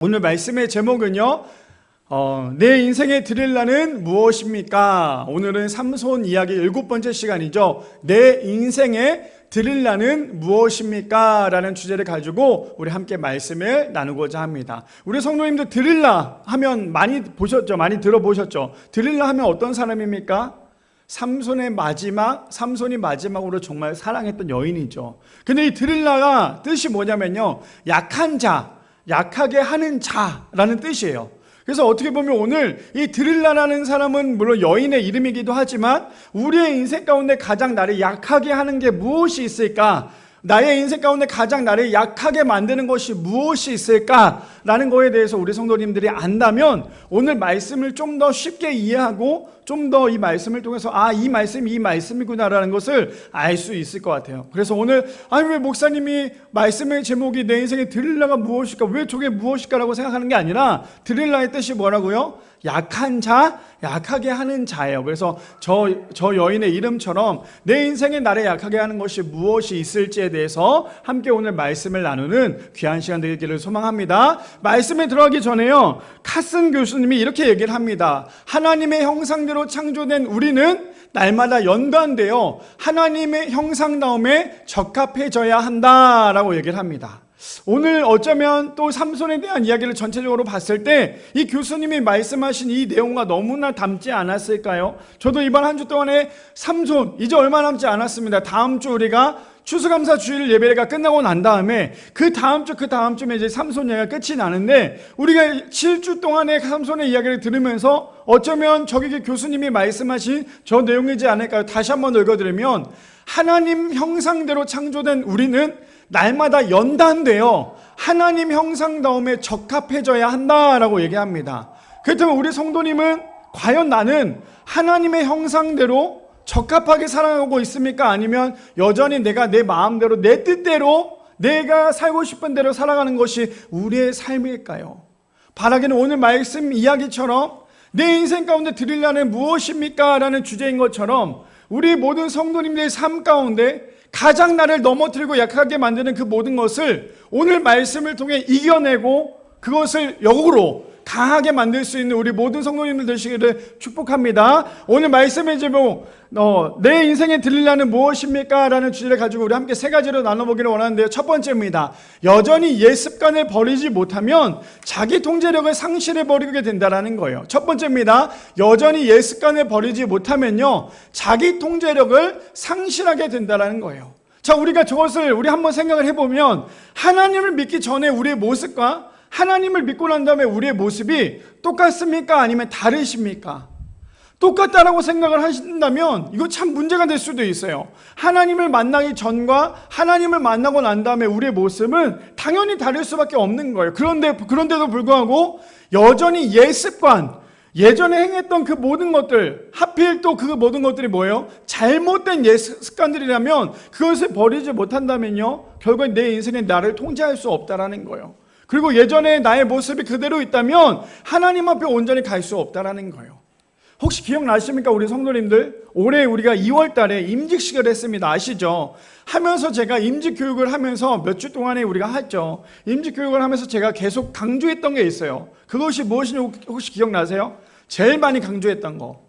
오늘 말씀의 제목은요, 내 인생에 드릴라는 무엇입니까? 오늘은 삼손 이야기 7번째 시간이죠. 내 인생에 드릴라는 무엇입니까? 라는 주제를 가지고 우리 함께 말씀을 나누고자 합니다. 우리 성도님들 드릴라 하면 많이 보셨죠? 많이 들어보셨죠? 드릴라 하면 어떤 사람입니까? 삼손이 마지막으로 정말 사랑했던 여인이죠. 근데 이 드릴라가 뜻이 뭐냐면요, 약한 자, 약하게 하는 자라는 뜻이에요. 그래서 어떻게 보면 오늘 이 드릴라라는 사람은 물론 여인의 이름이기도 하지만 우리의 인생 가운데 가장 나를 약하게 하는 게 무엇이 있을까? 나의 인생 가운데 가장 나를 약하게 만드는 것이 무엇이 있을까라는 거에 대해서 우리 성도님들이 안다면 오늘 말씀을 좀 더 쉽게 이해하고 좀 더 이 말씀을 통해서 이 말씀이구나라는 것을 알 수 있을 것 같아요. 그래서 오늘 왜 목사님이 말씀의 제목이 내 인생에 드릴라가 무엇일까? 왜 저게 무엇일까라고 생각하는 게 아니라 드릴라의 뜻이 뭐라고요? 약한 자, 약하게 하는 자예요. 그래서 저 여인의 이름처럼 내 인생에 나를 약하게 하는 것이 무엇이 있을지에 대해서 함께 오늘 말씀을 나누는 귀한 시간 되기를 소망합니다. 말씀에 들어가기 전에요, 카슨 교수님이 이렇게 얘기를 합니다. 하나님의 형상대로 창조된 우리는 날마다 연관되어 하나님의 형상다움에 적합해져야 한다라고 얘기를 합니다. 오늘 어쩌면 또 삼손에 대한 이야기를 전체적으로 봤을 때 이 교수님이 말씀하신 이 내용과 너무나 닮지 않았을까요? 저도 이번 한 주 동안에 삼손 이제 얼마 남지 않았습니다. 다음 주 우리가 추수감사 주일 예배가 끝나고 난 다음에 그 다음 주쯤에 이제 삼손 이야기가 끝이 나는데, 우리가 7주 동안의 삼손의 이야기를 들으면서 어쩌면 저기 교수님이 말씀하신 저 내용이지 않을까요? 다시 한번 읽어드리면, 하나님 형상대로 창조된 우리는 날마다 연단되어 하나님 형상다움에 적합해져야 한다라고 얘기합니다. 그렇다면 우리 성도님은 과연 나는 하나님의 형상대로 적합하게 살아가고 있습니까? 아니면 여전히 내가 내 마음대로 내 뜻대로 내가 살고 싶은 대로 살아가는 것이 우리의 삶일까요? 바라기는 오늘 말씀 이야기처럼 내 인생 가운데 드릴라는 무엇입니까? 라는 주제인 것처럼 우리 모든 성도님들의 삶 가운데 가장 나를 넘어뜨리고 약하게 만드는 그 모든 것을 오늘 말씀을 통해 이겨내고 그것을 역으로 강하게 만들 수 있는 우리 모든 성도님들 되시기를 축복합니다. 오늘 말씀의 제목, 내 인생에 드릴라는 무엇입니까? 라는 주제를 가지고 우리 함께 세 가지로 나눠보기를 원하는데요. 첫 번째입니다. 여전히 옛 습관을 버리지 못하면 자기 통제력을 상실해버리게 된다는 거예요. 첫 번째입니다. 여전히 옛 습관을 버리지 못하면요, 자기 통제력을 상실하게 된다는 거예요. 자, 우리가 저것을 우리 한번 생각을 해보면, 하나님을 믿기 전에 우리의 모습과 하나님을 믿고 난 다음에 우리의 모습이 똑같습니까? 아니면 다르십니까? 똑같다라고 생각을 하신다면 이거 참 문제가 될 수도 있어요. 하나님을 만나기 전과 하나님을 만나고 난 다음에 우리의 모습은 당연히 다를 수밖에 없는 거예요. 그런데도 불구하고 여전히 옛 습관, 예전에 행했던 그 모든 것들, 하필 또 그 모든 것들이 뭐예요? 잘못된 옛 습관들이라면 그것을 버리지 못한다면요, 결국 내 인생에 나를 통제할 수 없다라는 거예요. 그리고 예전에 나의 모습이 그대로 있다면 하나님 앞에 온전히 갈 수 없다라는 거예요. 혹시 기억나십니까? 우리 성도님들, 올해 우리가 2월 달에 임직식을 했습니다. 아시죠? 하면서 제가 임직 교육을 하면서 몇 주 동안에 우리가 했죠. 임직 교육을 하면서 제가 계속 강조했던 게 있어요. 그것이 무엇인지 혹시 기억나세요? 제일 많이 강조했던 거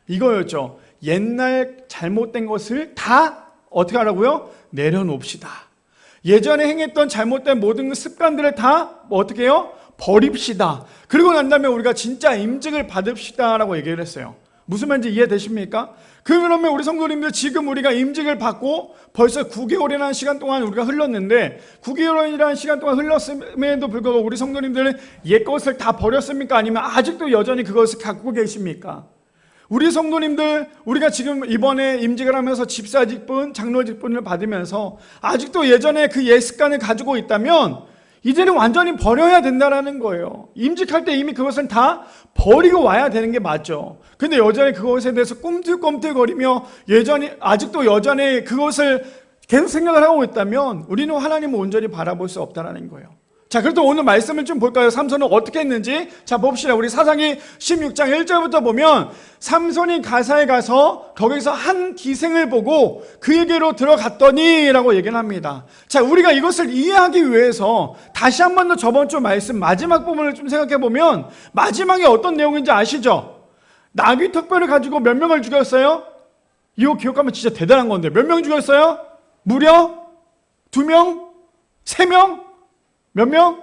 이거였죠. 옛날 잘못된 것을 다 어떻게 하라고요? 내려놓읍시다. 예전에 행했던 잘못된 모든 습관들을 다 어떻게 해요? 버립시다. 그리고 난 다음에 우리가 진짜 임직을 받읍시다라고 얘기를 했어요. 무슨 말인지 이해되십니까? 그러면 우리 성도님들, 지금 우리가 임직을 받고 벌써 9개월이라는 시간 동안 우리가 흘렀는데, 9개월이라는 시간 동안 흘렀음에도 불구하고 우리 성도님들은 옛 것을 다 버렸습니까? 아니면 아직도 여전히 그것을 갖고 계십니까? 우리 성도님들, 우리가 지금 이번에 임직을 하면서 집사 직분, 장로 직분을 받으면서 아직도 예전에 그 옛 습관을 가지고 있다면 이제는 완전히 버려야 된다는 거예요. 임직할 때 이미 그것을 다 버리고 와야 되는 게 맞죠. 근데 여전히 그것에 대해서 꿈틀꿈틀거리며 아직도 여전히 그것을 계속 생각을 하고 있다면 우리는 하나님을 온전히 바라볼 수 없다는 거예요. 자, 그래도 오늘 말씀을 좀 볼까요? 삼손은 어떻게 했는지. 자, 봅시다. 우리 사사기 16장 1절부터 보면 삼손이 가사에 가서 거기서 한 기생을 보고 그에게로 들어갔더니 라고 얘기를 합니다. 자, 우리가 이것을 이해하기 위해서 다시 한 번 더 저번 주 말씀 마지막 부분을 좀 생각해 보면 마지막에 어떤 내용인지 아시죠? 나귀 턱뼈를 가지고 몇 명을 죽였어요? 이거 기억하면 진짜 대단한 건데 몇 명 죽였어요? 무려 2명? 3명? 몇 명?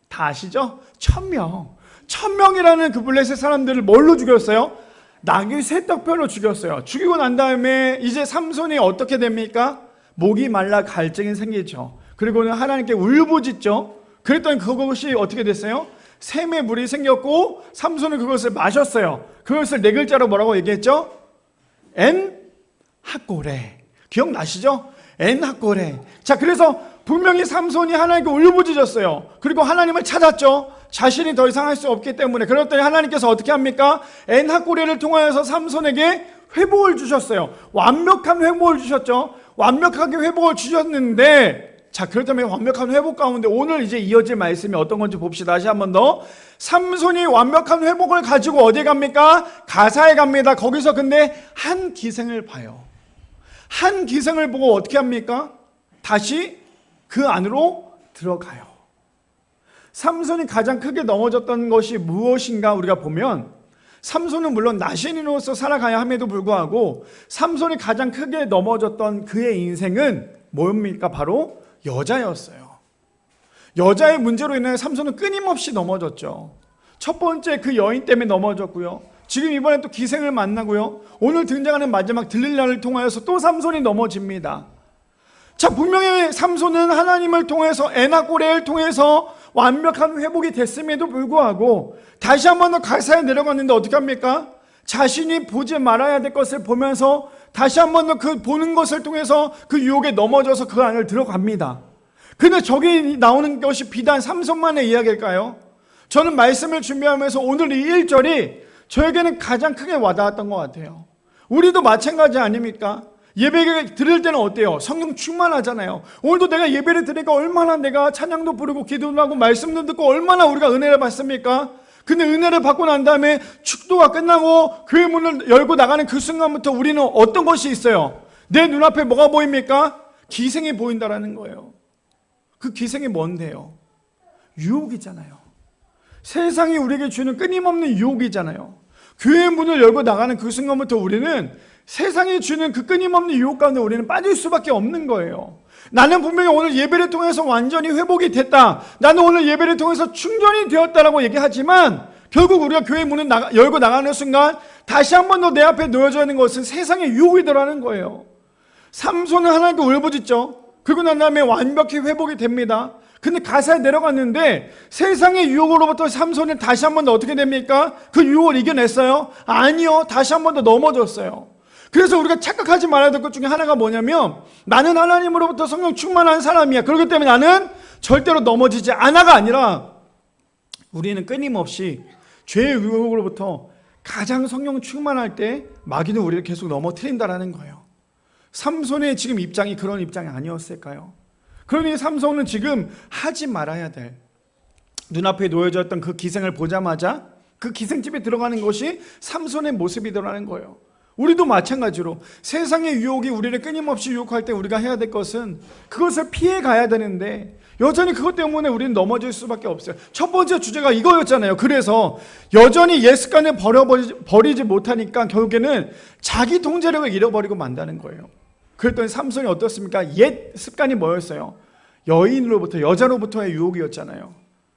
다 아시죠? 1000명. 1000명이라는 그 블레셋 사람들을 뭘로 죽였어요? 나귀 쇠떡뼈로 죽였어요. 죽이고 난 다음에 이제 삼손이 어떻게 됩니까? 목이 말라 갈증이 생기죠. 그리고는 하나님께 울부짖죠. 그랬더니 그것이 어떻게 됐어요? 샘의 물이 생겼고 삼손은 그것을 마셨어요. 그것을 4글자로 뭐라고 얘기했죠? 엔하꼬레. 기억나시죠? 엔하꼬레. 자, 그래서 분명히 삼손이 하나님께 울부짖었어요. 그리고 하나님을 찾았죠. 자신이 더 이상 할 수 없기 때문에. 그랬더니 하나님께서 어떻게 합니까? 엔하꼬레를 통하여서 삼손에게 회복을 주셨어요. 완벽한 회복을 주셨죠. 완벽하게 회복을 주셨는데, 자, 그렇다면 완벽한 회복 가운데 오늘 이제 이어질 말씀이 어떤 건지 봅시다. 다시 한 번 더. 삼손이 완벽한 회복을 가지고 어디에 갑니까? 가사에 갑니다. 거기서 근데 한 기생을 봐요. 한 기생을 보고 어떻게 합니까? 다시 그 안으로 들어가요. 삼손이 가장 크게 넘어졌던 것이 무엇인가 우리가 보면 삼손은 물론 나신인으로서 살아가야 함에도 불구하고 삼손이 가장 크게 넘어졌던 그의 인생은 뭡니까? 바로 여자였어요. 여자의 문제로 인해 삼손은 끊임없이 넘어졌죠. 첫 번째 그 여인 때문에 넘어졌고요. 지금 이번에 또 기생을 만나고요. 오늘 등장하는 마지막 들릴라를 통하여서 또 삼손이 넘어집니다. 자, 분명히 삼손은 하나님을 통해서 엔하꼬레를 통해서 완벽한 회복이 됐음에도 불구하고 다시 한 번 더 가사에 내려갔는데 어떻게 합니까? 자신이 보지 말아야 될 것을 보면서 다시 한 번 더 그 보는 것을 통해서 그 유혹에 넘어져서 그 안을 들어갑니다. 근데 저기 나오는 것이 비단 삼손만의 이야기일까요? 저는 말씀을 준비하면서 오늘 이 1절이 저에게는 가장 크게 와닿았던 것 같아요. 우리도 마찬가지 아닙니까? 예배 드릴 때는 어때요? 성령 충만하잖아요. 오늘도 내가 예배를 드리니까 얼마나 내가 찬양도 부르고 기도도 하고 말씀도 듣고 얼마나 우리가 은혜를 받습니까? 근데 은혜를 받고 난 다음에 축도가 끝나고 교회 문을 열고 나가는 그 순간부터 우리는 어떤 것이 있어요? 내 눈앞에 뭐가 보입니까? 기생이 보인다라는 거예요. 그 기생이 뭔데요? 유혹이잖아요. 세상이 우리에게 주는 끊임없는 유혹이잖아요. 교회 문을 열고 나가는 그 순간부터 우리는 세상이 주는 그 끊임없는 유혹 가운데 우리는 빠질 수밖에 없는 거예요. 나는 분명히 오늘 예배를 통해서 완전히 회복이 됐다. 나는 오늘 예배를 통해서 충전이 되었다라고 얘기하지만 결국 우리가 교회 문을 열고 나가는 순간 다시 한 번 더 내 앞에 놓여져 있는 것은 세상의 유혹이더라는 거예요. 삼손은 하나님께 울부짖죠. 그리고 난 다음에 완벽히 회복이 됩니다. 근데 가사에 내려갔는데 세상의 유혹으로부터 삼손은 다시 한 번 더 어떻게 됩니까? 그 유혹을 이겨냈어요? 아니요. 다시 한 번 더 넘어졌어요. 그래서 우리가 착각하지 말아야 될 것 중에 하나가 뭐냐면 나는 하나님으로부터 성령 충만한 사람이야. 그렇기 때문에 나는 절대로 넘어지지 않아가 아니라 우리는 끊임없이 죄의 유혹으로부터 가장 성령 충만할 때 마귀는 우리를 계속 넘어뜨린다라는 거예요. 삼손의 지금 입장이 그런 입장이 아니었을까요? 그러니 삼손은 지금 하지 말아야 될 눈앞에 놓여져 있던 그 기생을 보자마자 그 기생집에 들어가는 것이 삼손의 모습이더라는 거예요. 우리도 마찬가지로 세상의 유혹이 우리를 끊임없이 유혹할 때 우리가 해야 될 것은 그것을 피해 가야 되는데 여전히 그것 때문에 우리는 넘어질 수밖에 없어요. 첫 번째 주제가 이거였잖아요. 그래서 여전히 옛 습관을 버리지 못하니까 결국에는 자기 통제력을 잃어버리고 만다는 거예요. 그랬더니 삼손이 어떻습니까? 옛 습관이 뭐였어요? 여인으로부터, 여자로부터의 유혹이었잖아요.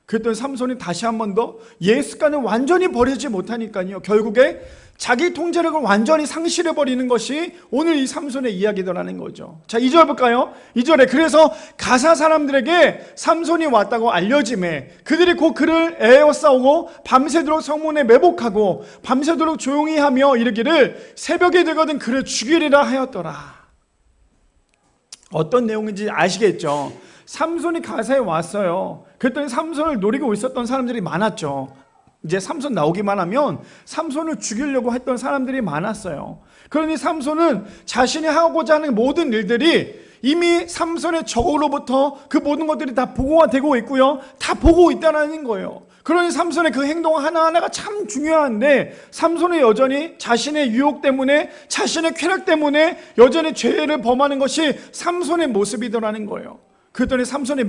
그랬더니 삼손이 다시 한 번 더 옛 습관을 완전히 버리지 못하니까요. 결국에 자기 통제력을 완전히 상실해버리는 것이 오늘 이 삼손의 이야기더라는 거죠. 자, 2절 볼까요? 2절에 그래서 가사 사람들에게 삼손이 왔다고 알려짐에 그들이 곧 그를 에워싸우고 밤새도록 성문에 매복하고 밤새도록 조용히 하며 이르기를 새벽에 되거든 그를 죽이리라 하였더라. 어떤 내용인지 아시겠죠? 삼손이 가사에 왔어요. 그랬더니 삼손을 노리고 있었던 사람들이 많았죠. 이제 삼손 나오기만 하면 삼손을 죽이려고 했던 사람들이 많았어요. 그러니 삼손은 자신이 하고자 하는 모든 일들이 이미 삼손의 적으로부터 그 모든 것들이 다 보고가 되고 있고요, 다 보고 있다는 거예요. 그러니 삼손의 그 행동 하나하나가 참 중요한데, 삼손은 여전히 자신의 유혹 때문에, 자신의 쾌락 때문에 여전히 죄를 범하는 것이 삼손의 모습이더라는 거예요. 그랬더니 삼손이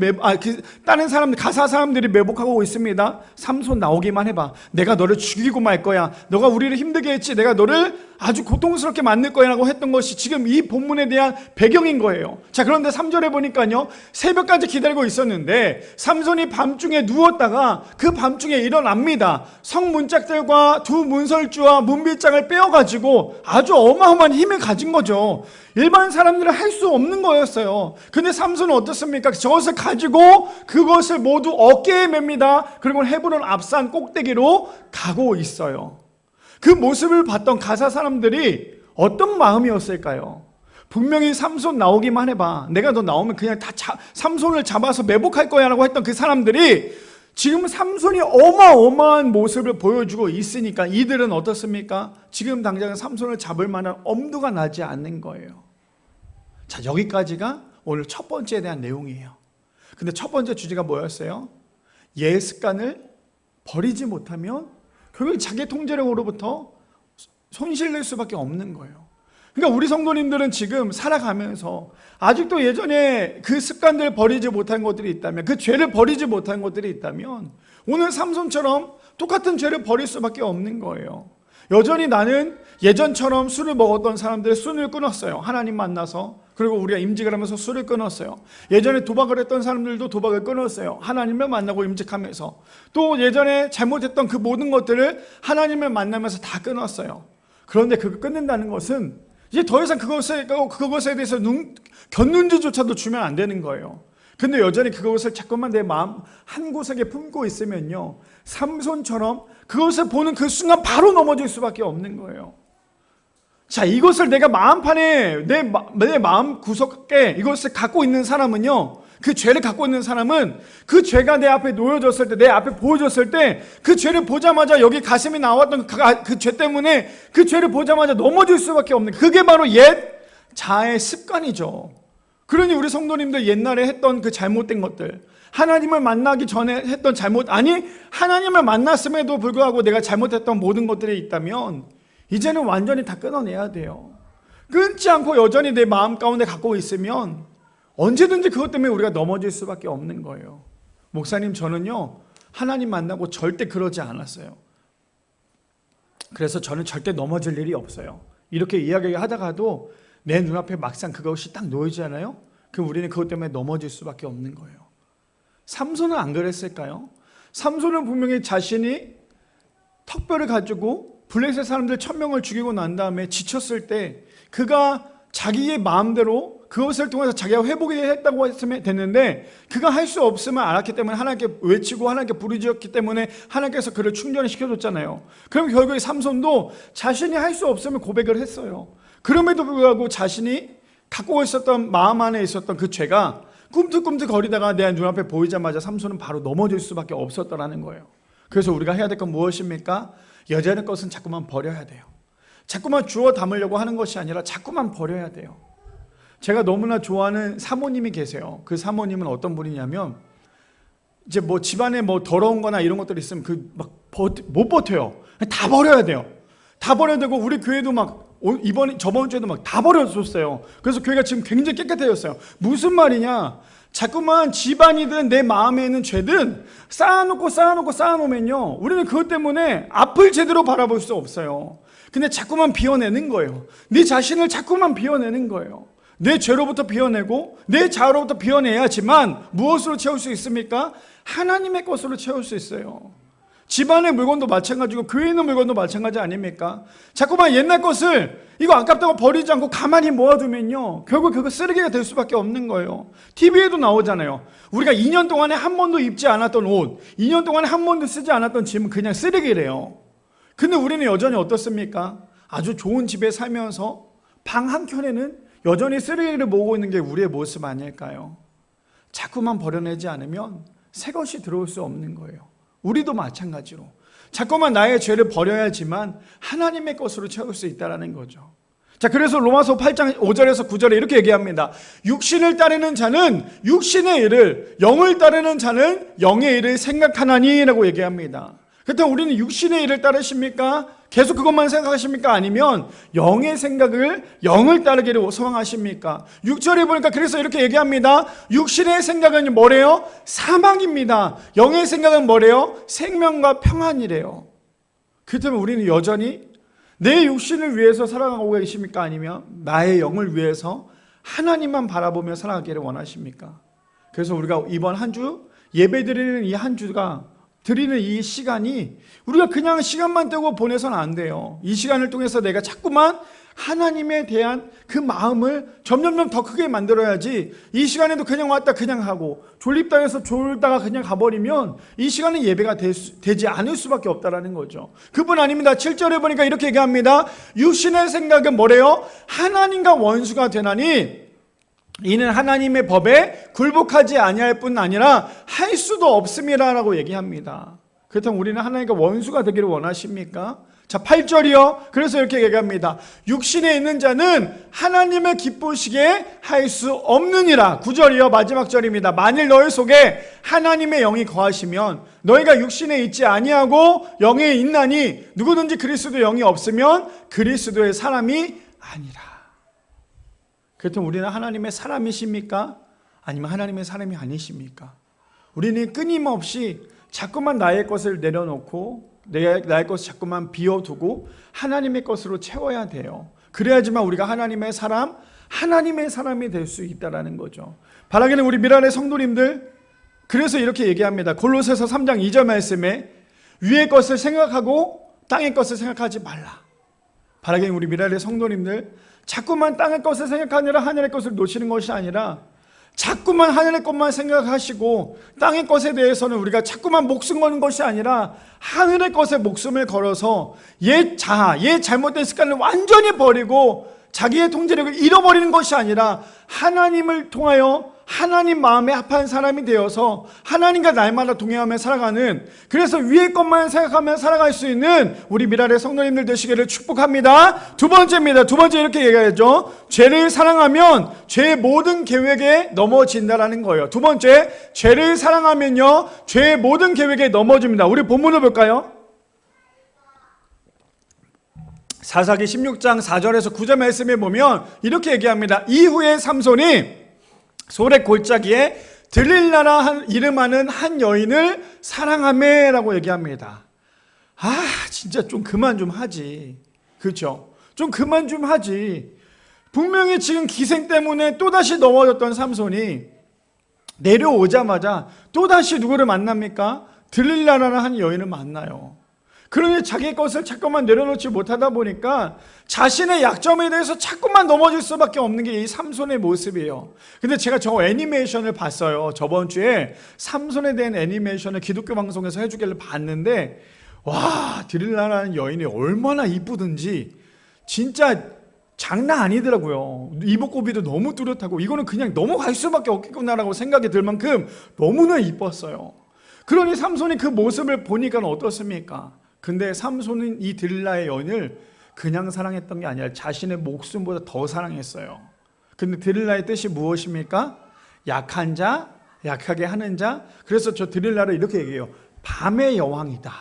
다른 사람들, 가사 사람들이 매복하고 있습니다. 삼손 나오기만 해봐. 내가 너를 죽이고 말 거야. 너가 우리를 힘들게 했지. 내가 너를 아주 고통스럽게 만들 거야 라고 했던 것이 지금 이 본문에 대한 배경인 거예요. 자, 그런데 3절에 보니까요, 새벽까지 기다리고 있었는데 삼손이 밤중에 누웠다가 그 밤중에 일어납니다. 성문짝들과 두 문설주와 문빗장을 빼어가지고 아주 어마어마한 힘을 가진 거죠. 일반 사람들은 할 수 없는 거였어요. 근데 삼손은 어떻습니까? 저것을 가지고 그것을 모두 어깨에 맵니다. 그리고 헤브론 앞산 꼭대기로 가고 있어요. 그 모습을 봤던 가사 사람들이 어떤 마음이었을까요? 분명히 삼손 나오기만 해봐. 내가 너 나오면 그냥 다 삼손을 잡아서 매복할 거야 라고 했던 그 사람들이 지금 삼손이 어마어마한 모습을 보여주고 있으니까 이들은 어떻습니까? 지금 당장 삼손을 잡을 만한 엄두가 나지 않는 거예요. 자, 여기까지가 오늘 첫 번째에 대한 내용이에요. 근데 첫 번째 주제가 뭐였어요? 옛 습관을 버리지 못하면 결국 자기 통제력으로부터 손실낼 수밖에 없는 거예요. 그러니까 우리 성도님들은 지금 살아가면서 아직도 예전에 그 습관들을 버리지 못한 것들이 있다면, 그 죄를 버리지 못한 것들이 있다면 오늘 삼손처럼 똑같은 죄를 버릴 수밖에 없는 거예요. 여전히 나는 예전처럼 술을 먹었던 사람들의 술을 끊었어요. 하나님 만나서. 그리고 우리가 임직을 하면서 술을 끊었어요. 예전에 도박을 했던 사람들도 도박을 끊었어요. 하나님을 만나고 임직하면서. 또 예전에 잘못했던 그 모든 것들을 하나님을 만나면서 다 끊었어요. 그런데 그걸 끊는다는 것은 이제 더 이상 그것에 대해서 곁눈질조차도 주면 안 되는 거예요. 근데 여전히 그것을 자꾸만 내 마음 한 구석에 품고 있으면요, 삼손처럼 그것을 보는 그 순간 바로 넘어질 수밖에 없는 거예요. 자, 이것을 내가 마음판에 내 마음 구석에 이것을 갖고 있는 사람은요, 그 죄를 갖고 있는 사람은 그 죄가 내 앞에 놓여졌을 때, 내 앞에 보여졌을 때 그 죄를 보자마자 여기 가슴에 나왔던 그 죄 때문에 그 죄를 보자마자 넘어질 수밖에 없는, 그게 바로 옛 자아의 습관이죠. 그러니 우리 성도님들 옛날에 했던 그 잘못된 것들, 하나님을 만나기 전에 했던 잘못, 아니 하나님을 만났음에도 불구하고 내가 잘못했던 모든 것들이 있다면 이제는 완전히 다 끊어내야 돼요. 끊지 않고 여전히 내 마음 가운데 갖고 있으면 언제든지 그것 때문에 우리가 넘어질 수밖에 없는 거예요. 목사님, 저는요 하나님 만나고 절대 그러지 않았어요. 그래서 저는 절대 넘어질 일이 없어요. 이렇게 이야기하다가도 내 눈앞에 막상 그것이 딱 놓이잖아요. 그럼 우리는 그것 때문에 넘어질 수밖에 없는 거예요. 삼손은 안 그랬을까요? 삼손은 분명히 자신이 턱뼈를 가지고 블레셋 사람들 1000명을 죽이고 난 다음에 지쳤을 때 그가 자기의 마음대로 그것을 통해서 자기가 회복이 했다고 했으면 됐는데, 그가 할 수 없음을 알았기 때문에 하나님께 외치고 하나님께 부르짖었기 때문에 하나님께서 그를 충전시켜줬잖아요. 그럼 결국에 삼손도 자신이 할 수 없음을 고백을 했어요. 그럼에도 불구하고 자신이 갖고 있었던 마음 안에 있었던 그 죄가 꿈틀꿈틀 거리다가 내 눈앞에 보이자마자 삼손은 바로 넘어질 수밖에 없었다는 거예요. 그래서 우리가 해야 될 건 무엇입니까? 여자의 것은 자꾸만 버려야 돼요. 자꾸만 주워 담으려고 하는 것이 아니라 자꾸만 버려야 돼요. 제가 너무나 좋아하는 사모님이 계세요. 그 사모님은 어떤 분이냐면, 이제 뭐 집안에 뭐 더러운 거나 이런 것들이 있으면 못 버텨요. 다 버려야 돼요. 다 버려야 되고, 우리 교회도 저번 주에도 다 버려줬어요. 그래서 교회가 지금 굉장히 깨끗해졌어요. 무슨 말이냐? 자꾸만 집안이든 내 마음에 있는 죄든 쌓아놓으면요, 우리는 그것 때문에 앞을 제대로 바라볼 수 없어요. 근데 자꾸만 비워내는 거예요. 네 자신을 자꾸만 비워내는 거예요. 내 죄로부터 비워내고 내 자아로부터 비워내야지만 무엇으로 채울 수 있습니까? 하나님의 것으로 채울 수 있어요. 집안의 물건도 마찬가지고 교회에 있는 물건도 마찬가지 아닙니까? 자꾸만 옛날 것을 이거 아깝다고 버리지 않고 가만히 모아두면요, 결국 그거 쓰레기가 될 수밖에 없는 거예요. TV에도 나오잖아요. 우리가 2년 동안에 한 번도 입지 않았던 옷, 2년 동안에 한 번도 쓰지 않았던 짐은 그냥 쓰레기래요. 근데 우리는 여전히 어떻습니까? 아주 좋은 집에 살면서 방 한켠에는 여전히 쓰레기를 모으고 있는 게 우리의 모습 아닐까요? 자꾸만 버려내지 않으면 새 것이 들어올 수 없는 거예요. 우리도 마찬가지로 자꾸만 나의 죄를 버려야지만 하나님의 것으로 채울 수 있다는 거죠. 자, 그래서 로마서 8장 5절에서 9절에 이렇게 얘기합니다. 육신을 따르는 자는 육신의 일을, 영을 따르는 자는 영의 일을 생각하나니 라고 얘기합니다. 그렇다면 우리는 육신의 일을 따르십니까? 계속 그것만 생각하십니까? 아니면 영의 생각을, 영을 따르기를 소망하십니까? 6절에 보니까 그래서 이렇게 얘기합니다. 육신의 생각은 뭐래요? 사망입니다. 영의 생각은 뭐래요? 생명과 평안이래요. 그렇다면 우리는 여전히 내 육신을 위해서 살아가고 계십니까? 아니면 나의 영을 위해서 하나님만 바라보며 살아가기를 원하십니까? 그래서 우리가 이번 한 주 예배 드리는 이 한 주가 드리는 이 시간이 우리가 그냥 시간만 떼고 보내서는 안 돼요. 이 시간을 통해서 내가 자꾸만 하나님에 대한 그 마음을 점점 더 크게 만들어야지, 이 시간에도 그냥 왔다 그냥 하고 졸립다 해서 졸다가 그냥 가버리면 이 시간은 예배가 되지 않을 수밖에 없다라는 거죠. 그뿐 아닙니다. 7절에 보니까 이렇게 얘기합니다. 육신의 생각은 뭐래요? 하나님과 원수가 되나니 이는 하나님의 법에 굴복하지 아니할 뿐 아니라 할 수도 없음이라고 얘기합니다. 그렇다면 우리는 하나님과 원수가 되기를 원하십니까? 자, 8절이요. 그래서 이렇게 얘기합니다. 육신에 있는 자는 하나님을 기쁘시게 할 수 없느니라. 9절이요. 마지막 절입니다. 만일 너희 속에 하나님의 영이 거하시면 너희가 육신에 있지 아니하고 영에 있나니 누구든지 그리스도 영이 없으면 그리스도의 사람이 아니라. 그렇다면 우리는 하나님의 사람이십니까? 아니면 하나님의 사람이 아니십니까? 우리는 끊임없이 자꾸만 나의 것을 내려놓고 나의 것을 자꾸만 비워두고 하나님의 것으로 채워야 돼요. 그래야지만 우리가 하나님의 사람이 될 수 있다는 거죠. 바라기는 우리 미랄의 성도님들, 그래서 이렇게 얘기합니다. 골로새서 3장 2절 말씀에 위의 것을 생각하고 땅의 것을 생각하지 말라. 바라기는 우리 미랄의 성도님들, 자꾸만 땅의 것을 생각하느라 하늘의 것을 놓치는 것이 아니라 자꾸만 하늘의 것만 생각하시고 땅의 것에 대해서는 우리가 자꾸만 목숨 거는 것이 아니라 하늘의 것에 목숨을 걸어서 옛 잘못된 습관을 완전히 버리고 자기의 통제력을 잃어버리는 것이 아니라 하나님을 통하여 하나님 마음에 합한 사람이 되어서 하나님과 날마다 동행하며 살아가는, 그래서 위의 것만 생각하며 살아갈 수 있는 우리 미랄의 성도님들 되시기를 축복합니다. 두 번째 이렇게 얘기하죠. 죄를 사랑하면 죄의 모든 계획에 넘어진다라는 거예요. 두 번째, 죄를 사랑하면요 죄의 모든 계획에 넘어집니다. 우리 본문을 볼까요? 사사기 16장 4절에서 9절 말씀에 보면 이렇게 얘기합니다. 이후에 삼손이 소래 골짜기에 들릴라라 이름하는 한 여인을 사랑하매라고 얘기합니다. 진짜 좀 그만 좀 하지. 그렇죠? 좀 그만 좀 하지. 분명히 지금 기생 때문에 또다시 넘어졌던 삼손이 내려오자마자 또다시 누구를 만납니까? 들릴라라는 한 여인을 만나요. 그러니 자기 것을 자꾸만 내려놓지 못하다 보니까 자신의 약점에 대해서 자꾸만 넘어질 수밖에 없는 게 이 삼손의 모습이에요. 근데 제가 저 애니메이션을 봤어요. 저번 주에 삼손에 대한 애니메이션을 기독교 방송에서 해주길래 봤는데, 와, 들릴라라는 여인이 얼마나 이쁘든지 진짜 장난 아니더라고요. 이목구비도 너무 뚜렷하고 이거는 그냥 넘어갈 수밖에 없겠구나라고 생각이 들 만큼 너무나 이뻤어요. 그러니 삼손이 그 모습을 보니까 어떻습니까? 근데 삼손은 이 들릴라의 여인을 그냥 사랑했던 게 아니라 자신의 목숨보다 더 사랑했어요. 근데 들릴라의 뜻이 무엇입니까? 약한 자, 약하게 하는 자. 그래서 저 들릴라를 이렇게 얘기해요. 밤의 여왕이다.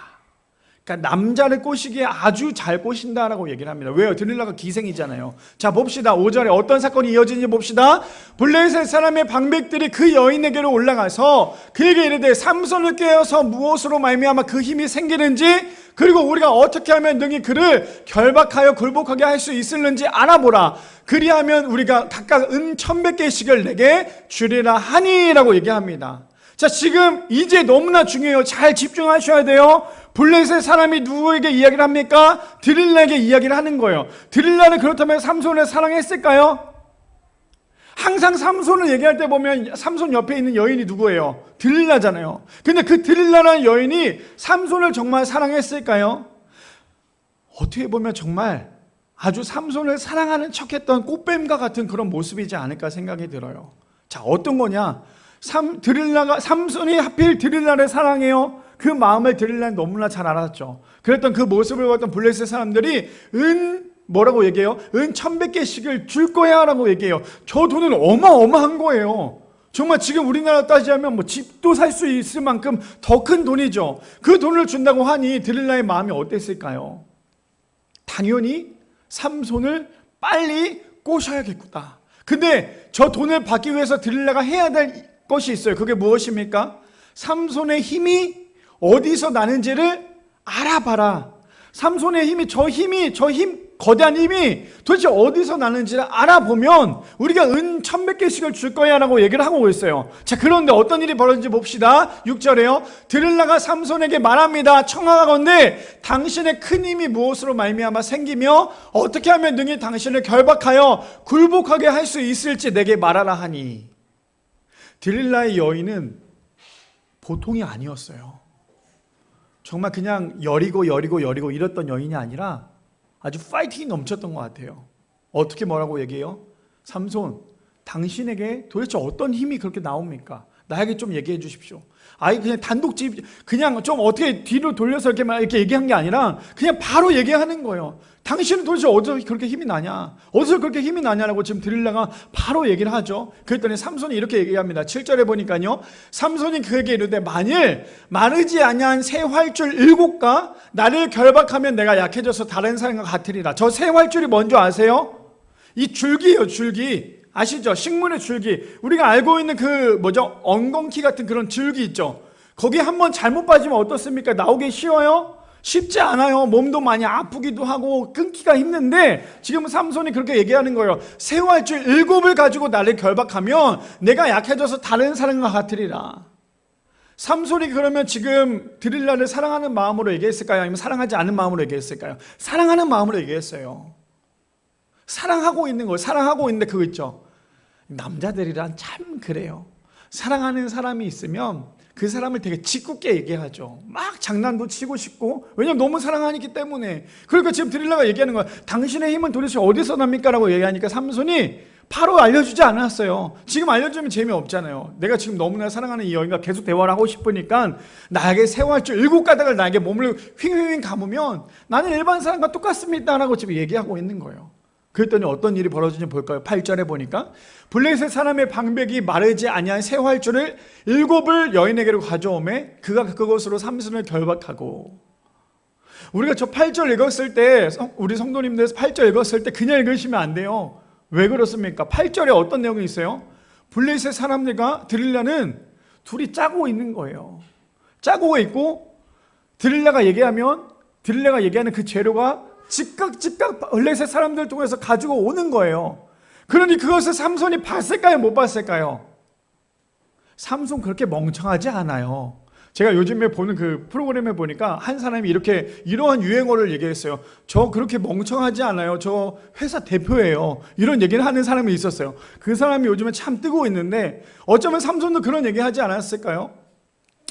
그러니까 남자를 꼬시기에 아주 잘 꼬신다라고 얘기를 합니다. 왜요? 들릴라가 기생이잖아요. 자, 봅시다. 5절에 어떤 사건이 이어지는지 봅시다. 블레셋 사람의 방백들이 그 여인에게로 올라가서 그에게 이르되 삼손을 깨어서 무엇으로 말미암아 그 힘이 생기는지, 그리고 우리가 어떻게 하면 능히 그를 결박하여 굴복하게 할 수 있을는지 알아보라. 그리하면 우리가 각각 은 1,100개씩을 내게 주리라 하니라고 얘기합니다. 자, 지금 이제 너무나 중요해요. 잘 집중하셔야 돼요. 블레셋 사람이 누구에게 이야기를 합니까? 들릴라에게 이야기를 하는 거예요. 들릴라는 그렇다면 삼손을 사랑했을까요? 항상 삼손을 얘기할 때 보면 삼손 옆에 있는 여인이 누구예요? 들릴라잖아요. 근데 그 들릴라라는 여인이 삼손을 정말 사랑했을까요? 어떻게 보면 정말 아주 삼손을 사랑하는 척했던 꽃뱀과 같은 그런 모습이지 않을까 생각이 들어요. 자, 어떤 거냐? 삼손이 하필 들릴라를 사랑해요. 그 마음을 들릴라는 너무나 잘 알았죠. 그랬던 그 모습을 봤던 블레셋 사람들이 은 뭐라고 얘기해요? 은 1,100개씩을 줄 거야 라고 얘기해요. 저 돈은 어마어마한 거예요. 정말 지금 우리나라 따지자면 뭐 집도 살 수 있을 만큼 더 큰 돈이죠. 그 돈을 준다고 하니 드릴라의 마음이 어땠을까요? 당연히 삼손을 빨리 꼬셔야겠구나. 근데 저 돈을 받기 위해서 드릴라가 해야 될 것이 있어요. 그게 무엇입니까? 삼손의 힘이 어디서 나는지를 알아봐라. 삼손의 힘이, 거대한 힘이 도대체 어디서 나는지를 알아보면 우리가 은 1,100개씩을 줄 거야 라고 얘기를 하고 있어요. 자, 그런데 어떤 일이 벌어진지 봅시다. 6절에요. 드릴라가 삼손에게 말합니다. 청하건대 당신의 큰 힘이 무엇으로 말미암아 생기며 어떻게 하면 능히 당신을 결박하여 굴복하게 할 수 있을지 내게 말하라 하니. 드릴라의 여인은 보통이 아니었어요. 정말 그냥 여리고 이랬던 여인이 아니라 아주 파이팅이 넘쳤던 것 같아요. 어떻게 뭐라고 얘기해요? 삼손, 당신에게 도대체 어떤 힘이 그렇게 나옵니까? 나에게 좀 얘기해 주십시오. 아예 그냥 그냥 좀 어떻게 뒤로 돌려서 이렇게 얘기한 게 아니라 그냥 바로 얘기하는 거예요. 당신은 도대체 어디서 그렇게 힘이 나냐? 어디서 그렇게 힘이 나냐라고 지금 드릴라가 바로 얘기를 하죠. 그랬더니 삼손이 이렇게 얘기합니다. 7절에 보니까요. 삼손이 그에게 이르되 만일 마르지 아니한 새 활줄 7가 나를 결박하면 내가 약해져서 다른 사람과 같으리라. 저 새 활줄이 뭔지 아세요? 이 줄기예요, 줄기. 아시죠? 식물의 줄기. 우리가 알고 있는 엉겅퀴 같은 그런 줄기 있죠? 거기 한번 잘못 빠지면 어떻습니까? 나오기 쉬워요? 쉽지 않아요. 몸도 많이 아프기도 하고 끊기가 힘든데 지금 삼손이 그렇게 얘기하는 거예요. 새 활줄 7을 가지고 나를 결박하면 내가 약해져서 다른 사람과 같으리라. 삼손이 그러면 지금 드릴라를 사랑하는 마음으로 얘기했을까요? 아니면 사랑하지 않은 마음으로 얘기했을까요? 사랑하는 마음으로 얘기했어요. 사랑하고 있는 거예요. 사랑하고 있는데 그거 있죠. 남자들이란 참 그래요. 사랑하는 사람이 있으면 그 사람을 되게 짓궂게 얘기하죠. 막 장난도 치고 싶고, 왜냐면 너무 사랑하기 때문에. 그러니까 지금 드릴라가 얘기하는 거야. 당신의 힘은 도대체 어디서 납니까? 라고 얘기하니까 삼손이 바로 알려주지 않았어요. 지금 알려주면 재미없잖아요. 내가 지금 너무나 사랑하는 이 여인과 계속 대화를 하고 싶으니까 나에게 새 활줄 7가닥을 나에게 몸을 휘휘휘 감으면 나는 일반 사람과 똑같습니다 라고 지금 얘기하고 있는 거예요. 그랬더니 어떤 일이 벌어지는지 볼까요? 8절에 보니까 블레셋 사람의 방백이 마르지 아니한 새 활줄을 7을 여인에게로 가져오매 그가 그것으로 삼손을 결박하고. 우리가 저 8절 읽었을 때, 우리 성도님들에서 8절 읽었을 때 그냥 읽으시면 안 돼요. 왜 그렇습니까? 8절에 어떤 내용이 있어요? 블레셋 사람들과 드릴라는 둘이 짜고 있는 거예요. 짜고 있고 드릴라가 얘기하는 그 재료가 즉각 블레셋 사람들 통해서 가지고 오는 거예요. 그러니 그것을 삼손이 봤을까요? 못 봤을까요? 삼손 그렇게 멍청하지 않아요. 제가 요즘에 보는 그 프로그램에 보니까 한 사람이 이러한 유행어를 얘기했어요. 저 그렇게 멍청하지 않아요. 저 회사 대표예요. 이런 얘기를 하는 사람이 있었어요. 그 사람이 요즘에 참 뜨고 있는데 어쩌면 삼손도 그런 얘기 하지 않았을까요?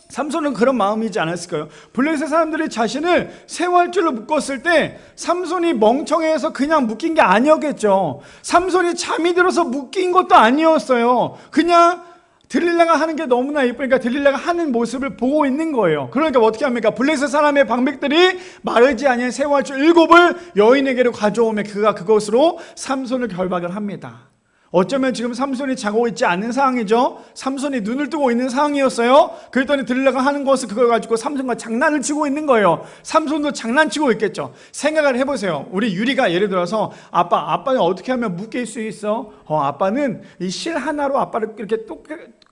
삼손은 그런 마음이지 않았을까요? 블레셋 사람들이 자신을 새 활줄로 묶었을 때 삼손이 멍청해서 그냥 묶인 게 아니었겠죠. 삼손이 잠이 들어서 묶인 것도 아니었어요. 그냥 드릴라가 하는 게 너무나 예쁘니까 드릴라가 하는 모습을 보고 있는 거예요. 그러니까 어떻게 합니까? 블레셋 사람의 방백들이 마르지 아니한 새 활줄 7을 여인에게로 가져오며 그가 그것으로 삼손을 결박을 합니다. 어쩌면 지금 삼손이 자고 있지 않는 상황이죠. 삼손이 눈을 뜨고 있는 상황이었어요. 그랬더니 드릴라가 하는 것을 그걸 가지고 삼손과 장난을 치고 있는 거예요. 삼손도 장난치고 있겠죠. 생각을 해보세요. 우리 유리가 예를 들어서 아빠는 어떻게 하면 묶일 수 있어? 아빠는 이 실 하나로 아빠를 이렇게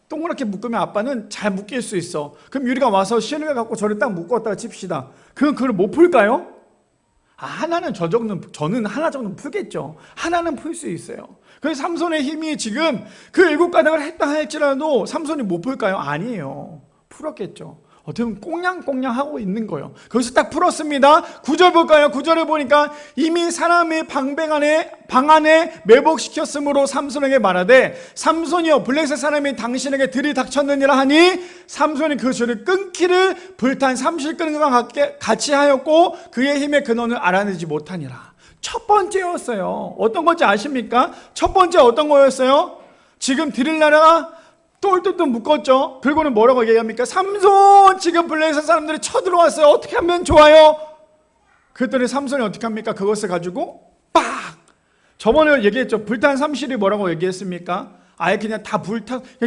동그랗게 묶으면 아빠는 잘 묶일 수 있어. 그럼 유리가 와서 실을 갖고 저를 딱 묶었다가 칩시다. 그걸 못 풀까요? 하나는 저는 하나 정도는 풀겠죠. 하나는 풀 수 있어요. 그래서 삼손의 힘이 지금 그 7가닥을 했다 할지라도 삼손이 못 풀까요? 아니에요. 풀었겠죠. 어떻게 보면 꽁냥꽁냥 하고 있는 거예요. 거기서 딱 풀었습니다. 9절 볼까요? 9절을 보니까 이미 사람의 방 안에 매복시켰으므로 삼손에게 말하되 삼손이여 블레셋 사람이 당신에게 들이닥쳤느니라 하니 삼손이 그 줄을 끊기를 불탄 삼실 끄는 것과 같이 하였고 그의 힘의 근원을 알아내지 못하니라. 첫 번째였어요. 어떤 건지 아십니까? 첫 번째 어떤 거였어요? 지금 드릴라가 똘똘똘 묶었죠. 그리고는 뭐라고 얘기합니까? 삼손 지금 블레셋 사람들이 쳐들어왔어요. 어떻게 하면 좋아요? 그랬더니 삼손이 어떻게 합니까? 그것을 가지고 빡 저번에 얘기했죠. 불탄 삼실이 뭐라고 얘기했습니까? 아예 그냥 다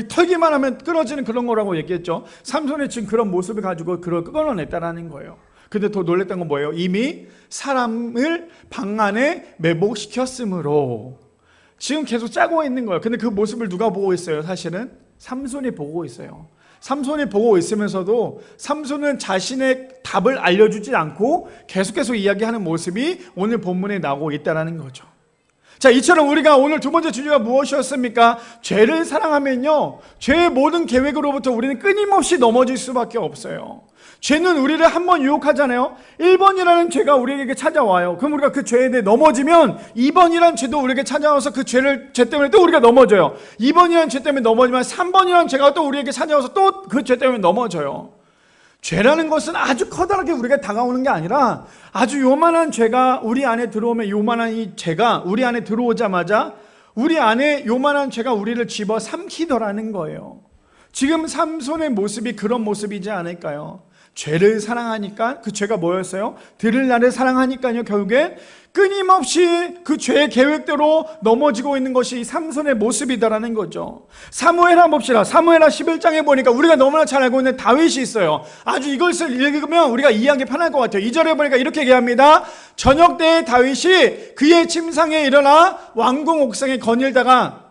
털기만 하면 끊어지는 그런 거라고 얘기했죠. 삼손이 지금 그런 모습을 가지고 그걸 끊어냈다라는 거예요. 근데 더 놀랬던 건 뭐예요? 이미 사람을 방 안에 매복시켰으므로 지금 계속 짜고 있는 거예요. 근데 그 모습을 누가 보고 있어요? 사실은 삼손이 보고 있어요. 삼손이 보고 있으면서도 삼손은 자신의 답을 알려주지 않고 계속 이야기하는 모습이 오늘 본문에 나오고 있다는 거죠. 자, 이처럼 우리가 오늘 두 번째 주제가 무엇이었습니까? 죄를 사랑하면요, 죄의 모든 계획으로부터 우리는 끊임없이 넘어질 수밖에 없어요. 죄는 우리를 한번 유혹하잖아요. 1번이라는 죄가 우리에게 찾아와요. 그럼 우리가 그 죄에 대해 넘어지면 2번이라는 죄도 우리에게 찾아와서 그 죄 때문에 또 우리가 넘어져요. 2번이라는 죄 때문에 넘어지면 3번이라는 죄가 또 우리에게 찾아와서 또 그 죄 때문에 넘어져요. 죄라는 것은 아주 커다랗게 우리가 다가오는 게 아니라 아주 요만한 죄가 우리 안에 들어오면 요만한 이 죄가 우리 안에 들어오자마자 우리 안에 요만한 죄가 우리를 집어 삼키더라는 거예요. 지금 삼손의 모습이 그런 모습이지 않을까요? 죄를 사랑하니까 그 죄가 뭐였어요? 들을 나를 사랑하니까요, 결국에 끊임없이 그 죄의 계획대로 넘어지고 있는 것이 삼손의 모습이다라는 거죠. 사무엘 한번 봅시다. 사무엘하 11장에 보니까 우리가 너무나 잘 알고 있는 다윗이 있어요. 아주 이것을 읽으면 우리가 이해하기 편할 것 같아요. 2절에 보니까 이렇게 얘기합니다. 저녁 때에 다윗이 그의 침상에 일어나 왕궁 옥상에 거닐다가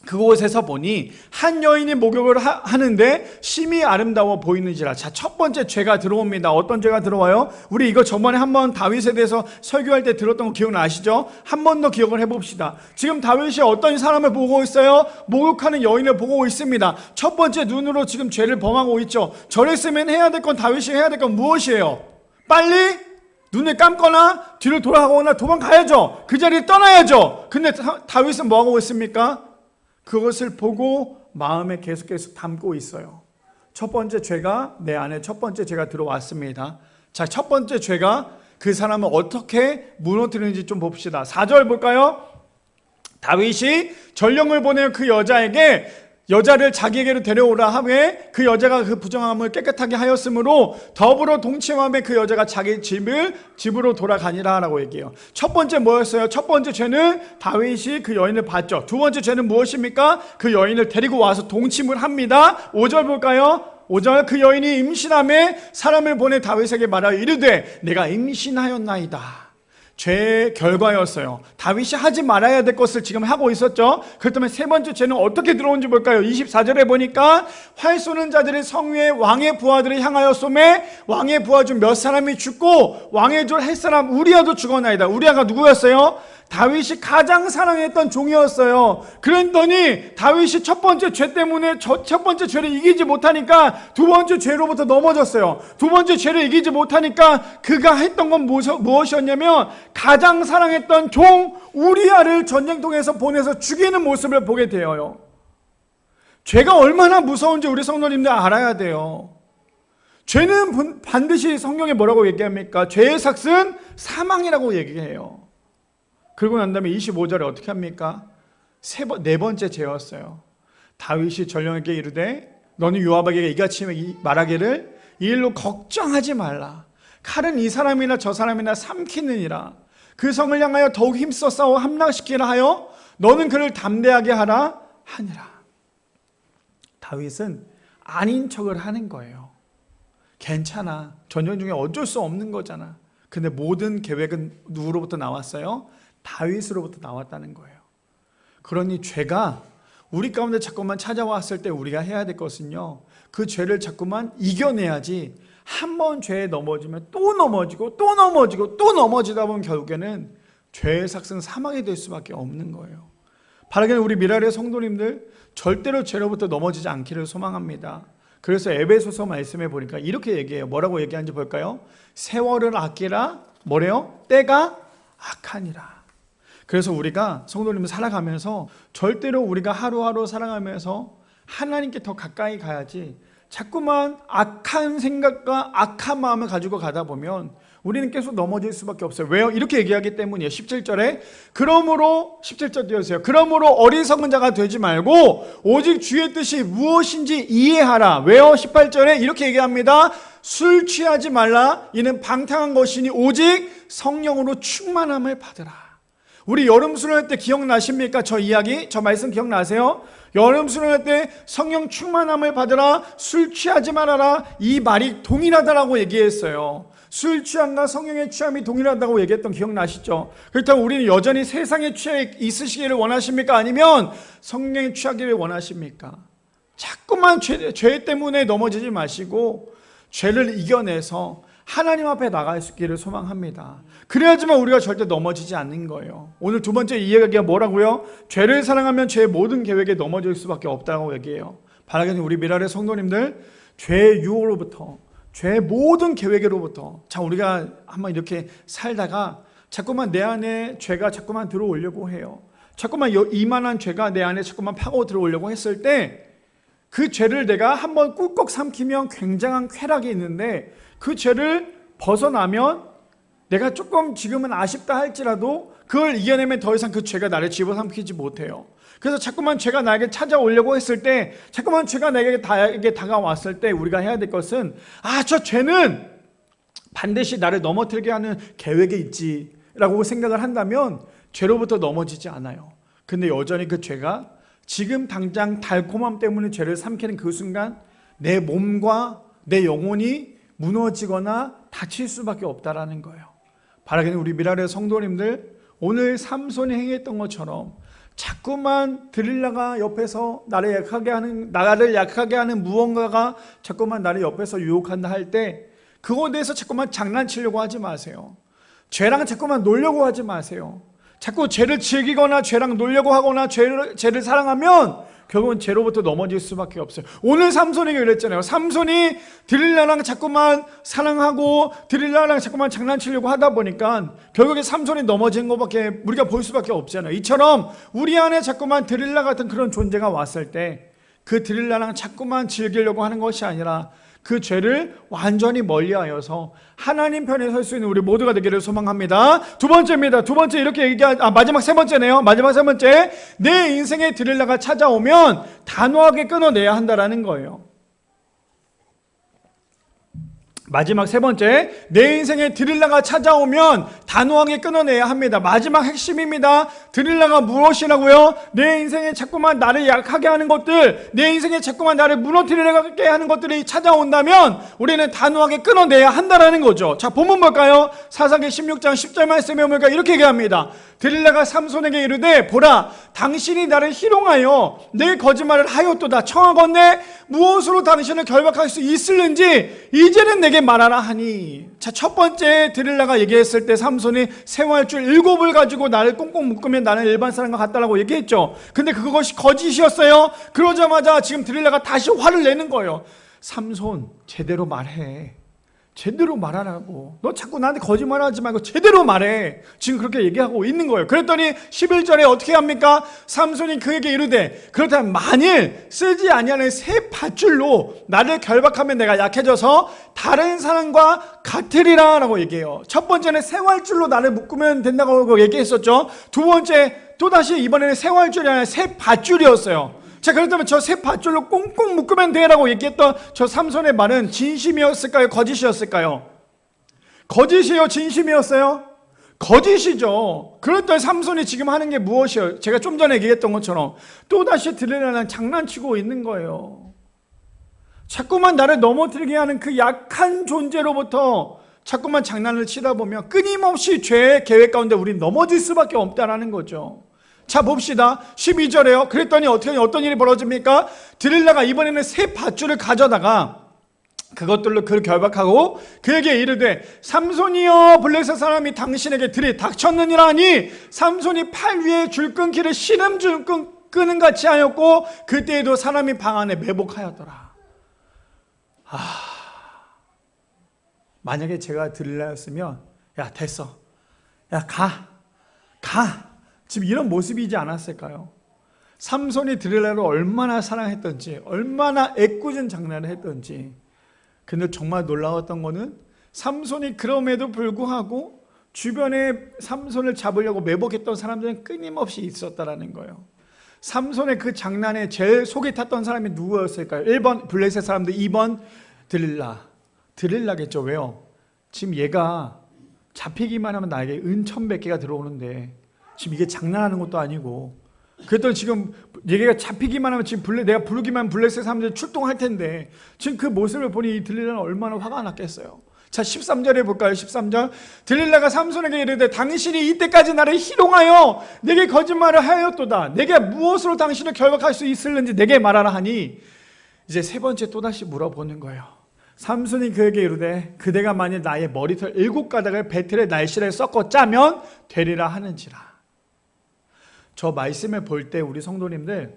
그곳에서 보니 한 여인이 목욕을 하는데 심히 아름다워 보이는지라. 자, 첫 번째 죄가 들어옵니다. 어떤 죄가 들어와요? 우리 이거 저번에 한번 다윗에 대해서 설교할 때 들었던 거 기억나시죠? 한 번 더 기억을 해봅시다. 지금 다윗이 어떤 사람을 보고 있어요? 목욕하는 여인을 보고 있습니다. 첫 번째 눈으로 지금 죄를 범하고 있죠. 저랬으면 해야 될 건, 다윗이 해야 될 건 무엇이에요? 빨리 눈을 감거나 뒤로 돌아가거나 도망가야죠. 그 자리를 떠나야죠. 근데 다윗은 뭐하고 있습니까? 그것을 보고 마음에 계속 담고 있어요. 첫 번째 죄가 내 안에 첫 번째 죄가 들어왔습니다. 자, 첫 번째 죄가 그 사람을 어떻게 무너뜨리는지 좀 봅시다. 4절 볼까요? 다윗이 전령을 보내어 그 여자를 자기에게로 데려오라 하매 그 여자가 그 부정함을 깨끗하게 하였으므로 더불어 동침함에 그 여자가 자기 집으로 돌아가니라 라고 얘기해요. 첫 번째 뭐였어요? 첫 번째 죄는 다윗이 그 여인을 봤죠. 두 번째 죄는 무엇입니까? 그 여인을 데리고 와서 동침을 합니다. 5절 볼까요? 5절 그 여인이 임신함에 사람을 보내 다윗에게 말하여 이르되 내가 임신하였나이다. 죄의 결과였어요. 다윗이 하지 말아야 될 것을 지금 하고 있었죠. 그렇다면 세 번째 죄는 어떻게 들어온지 볼까요? 24절에 보니까 활 쏘는 자들이 성위에 왕의 부하들을 향하여 쏘매 왕의 부하 중 몇 사람이 죽고 왕의 졸 햇사람 우리아도 죽었나이다. 우리아가 누구였어요? 다윗이 가장 사랑했던 종이었어요. 그랬더니 다윗이 첫 번째 죄 때문에 첫 번째 죄를 이기지 못하니까 두 번째 죄로부터 넘어졌어요. 두 번째 죄를 이기지 못하니까 그가 했던 건 무엇이었냐면 가장 사랑했던 종 우리아를 전쟁통에서 보내서 죽이는 모습을 보게 되어요. 죄가 얼마나 무서운지 우리 성도님들 알아야 돼요. 죄는 반드시 성경에 뭐라고 얘기합니까? 죄의 삭은 사망이라고 얘기해요. 그러고 난 다음에 25절에 어떻게 합니까? 네 번째 죄였어요. 다윗이 전령에게 이르되 너는 요압에게 이같이 말하기를 이 일로 걱정하지 말라. 칼은 이 사람이나 저 사람이나 삼키느니라. 그 성을 향하여 더욱 힘써 싸워 함락시키라 하여 너는 그를 담대하게 하라 하니라. 다윗은 아닌 척을 하는 거예요. 괜찮아. 전쟁 중에 어쩔 수 없는 거잖아. 근데 모든 계획은 누구로부터 나왔어요? 다윗으로부터 나왔다는 거예요. 그러니 죄가 우리 가운데 자꾸만 찾아왔을 때 우리가 해야 될 것은요, 그 죄를 자꾸만 이겨내야지. 한 번 죄에 넘어지면 또 넘어지고 또 넘어지고 또 넘어지다 보면 결국에는 죄의 삭은 사망이 될 수밖에 없는 거예요. 바라기는 우리 미라의 성도님들 절대로 죄로부터 넘어지지 않기를 소망합니다. 그래서 에베소서 말씀해 보니까 이렇게 얘기해요. 뭐라고 얘기하는지 볼까요? 세월을 아끼라 뭐래요? 때가 악하니라. 그래서 우리가 성도님을 살아가면서 절대로 우리가 하루하루 살아가면서 하나님께 더 가까이 가야지 자꾸만 악한 생각과 악한 마음을 가지고 가다 보면 우리는 계속 넘어질 수밖에 없어요. 왜요? 이렇게 얘기하기 때문이에요. 17절에 그러므로 17절 띄워주세요. 그러므로 어리석은 자가 되지 말고 오직 주의 뜻이 무엇인지 이해하라. 왜요? 18절에 이렇게 얘기합니다. 술 취하지 말라. 이는 방탕한 것이니 오직 성령으로 충만함을 받으라. 우리 여름 수련회 때 기억나십니까? 저 이야기, 저 말씀 기억나세요? 여름 수련회 때 성령 충만함을 받으라, 술 취하지 말아라, 이 말이 동일하다라고 얘기했어요. 술 취함과 성령의 취함이 동일하다고 얘기했던 기억나시죠? 그렇다면 우리는 여전히 세상에 취해 있으시기를 원하십니까? 아니면 성령에 취하기를 원하십니까? 자꾸만 죄 때문에 넘어지지 마시고 죄를 이겨내서 하나님 앞에 나갈 수 있기를 소망합니다. 그래야지만 우리가 절대 넘어지지 않는 거예요. 오늘 두 번째 이야기가 뭐라고요? 죄를 사랑하면 죄의 모든 계획에 넘어질 수밖에 없다고 얘기해요. 바라기는 우리 미라의 성도님들, 죄의 유혹으로부터, 죄의 모든 계획으로부터, 자, 우리가 한번 이렇게 살다가 자꾸만 내 안에 죄가 자꾸만 들어오려고 해요. 자꾸만 이만한 죄가 내 안에 자꾸만 파고 들어오려고 했을 때 그 죄를 내가 한번 꿀꺽 삼키면 굉장한 쾌락이 있는데, 그 죄를 벗어나면 내가 조금 지금은 아쉽다 할지라도 그걸 이겨내면 더 이상 그 죄가 나를 집어삼키지 못해요. 그래서 자꾸만 죄가 나에게 찾아오려고 했을 때, 자꾸만 죄가 나에게 다가왔을 때 우리가 해야 될 것은, 저 죄는 반드시 나를 넘어뜨리게 하는 계획이 있지 라고 생각을 한다면 죄로부터 넘어지지 않아요. 근데 여전히 그 죄가 지금 당장 달콤함 때문에 죄를 삼키는 그 순간 내 몸과 내 영혼이 무너지거나 다칠 수밖에 없다라는 거예요. 바라기는 우리 미라의 성도님들, 오늘 삼손이 행했던 것처럼 자꾸만 드릴라가 옆에서 나를 약하게 하는 무언가가 자꾸만 나를 옆에서 유혹한다 할 때, 그거에 대해서 자꾸만 장난치려고 하지 마세요. 죄랑 자꾸만 놀려고 하지 마세요. 자꾸 죄를 즐기거나 죄랑 놀려고 하거나 죄를 사랑하면 결국은 죄로부터 넘어질 수밖에 없어요. 오늘 삼손에게 그랬잖아요. 삼손이 드릴라랑 자꾸만 사랑하고 드릴라랑 자꾸만 장난치려고 하다 보니까 결국에 삼손이 넘어진 것밖에 우리가 볼 수밖에 없잖아요. 이처럼 우리 안에 자꾸만 드릴라 같은 그런 존재가 왔을 때 그 드릴라랑 자꾸만 즐기려고 하는 것이 아니라 그 죄를 완전히 멀리하여서 하나님 편에 설 수 있는 우리 모두가 되기를 소망합니다. 두 번째입니다. 두 번째 이렇게 마지막 세 번째네요. 마지막 세 번째, 내 인생에 드릴라가 찾아오면 단호하게 끊어내야 한다라는 거예요. 마지막 세 번째, 내 인생에 드릴라가 찾아오면 단호하게 끊어내야 합니다. 마지막 핵심입니다. 드릴라가 무엇이라고요? 내 인생에 자꾸만 나를 약하게 하는 것들, 내 인생에 자꾸만 나를 무너뜨리게 하는 것들이 찾아온다면 우리는 단호하게 끊어내야 한다라는 거죠. 자, 본문 볼까요? 사사기 16장 10절 말씀에 보니까 이렇게 얘기합니다. 드릴라가 삼손에게 이르되, 보라, 당신이 나를 희롱하여 내 거짓말을 하였도다. 청하건대 무엇으로 당신을 결박할 수 있을는지 이제는 내게 말하라 하니. 자, 첫 번째 드릴라가 얘기했을 때 삼손이 생활줄 7을 가지고 나를 꽁꽁 묶으면 나는 일반 사람과 같다라고 얘기했죠. 근데 그것이 거짓이었어요. 그러자마자 지금 드릴라가 다시 화를 내는 거예요. 삼손, 제대로 말해. 제대로 말하라고. 너 자꾸 나한테 거짓말하지 말고 제대로 말해. 지금 그렇게 얘기하고 있는 거예요. 그랬더니 11절에 어떻게 합니까? 삼손이 그에게 이르되, 그렇다면 만일 쓰지 아니하는 새 밧줄로 나를 결박하면 내가 약해져서 다른 사람과 같으리라 라고 얘기해요. 첫 번째는 생활줄로 나를 묶으면 된다고 얘기했었죠. 두 번째, 또다시 이번에는 생활줄이 아니라 새 밧줄이었어요. 자, 그렇다면 저 새 밧줄로 꽁꽁 묶으면 되라고 얘기했던 저 삼손의 말은 진심이었을까요? 거짓이었을까요? 거짓이에요? 진심이었어요? 거짓이죠. 그랬더니 삼손이 지금 하는 게 무엇이에요? 제가 좀 전에 얘기했던 것처럼 또다시 드릴라랑 장난치고 있는 거예요. 자꾸만 나를 넘어뜨리게 하는 그 약한 존재로부터 자꾸만 장난을 치다 보면 끊임없이 죄의 계획 가운데 우린 넘어질 수밖에 없다는 거죠. 자, 봅시다. 12절에요. 그랬더니 어떤 일이 벌어집니까? 드릴라가 이번에는 새 밧줄을 가져다가 그것들로 그를 결박하고 그에게 이르되, 삼손이여, 블레셋 사람이 당신에게 들이닥쳤느니라 하니 삼손이 팔 위에 줄 끊기를 신음줄 끄는 같이 하였고 그때에도 사람이 방 안에 매복하였더라. 만약에 제가 드릴라였으면, 야, 됐어. 야, 가. 지금 이런 모습이지 않았을까요? 삼손이 드릴라를 얼마나 사랑했던지, 얼마나 애꿎은 장난을 했던지. 근데 정말 놀라웠던 거는 삼손이 그럼에도 불구하고 주변에 삼손을 잡으려고 매복했던 사람들은 끊임없이 있었다라는 거예요. 삼손의 그 장난에 제일 속이 탔던 사람이 누구였을까요? 1번 블레셋 사람들, 2번 드릴라겠죠. 왜요? 지금 얘가 잡히기만 하면 나에게 은 1,100개가 들어오는데 지금 이게 장난하는 것도 아니고. 그랬더니 지금 얘기가 잡히기만 하면 지금 내가 부르기만 하면 블레셋 사람들이 출동할 텐데 지금 그 모습을 보니 이 들릴라는 얼마나 화가 났겠어요. 자, 13절에 볼까요? 13절. 들릴라가 삼손에게 이르되 당신이 이때까지 나를 희롱하여 내게 거짓말을 하였도다. 내게 무엇으로 당신을 결박할 수 있을는지 내게 말하라 하니 이제 세 번째 또다시 물어보는 거예요. 삼손이 그에게 이르되 그대가 만일 나의 머리털 7가닥을 배틀의 날실에 섞어 짜면 되리라 하는지라. 저 말씀을 볼 때 우리 성도님들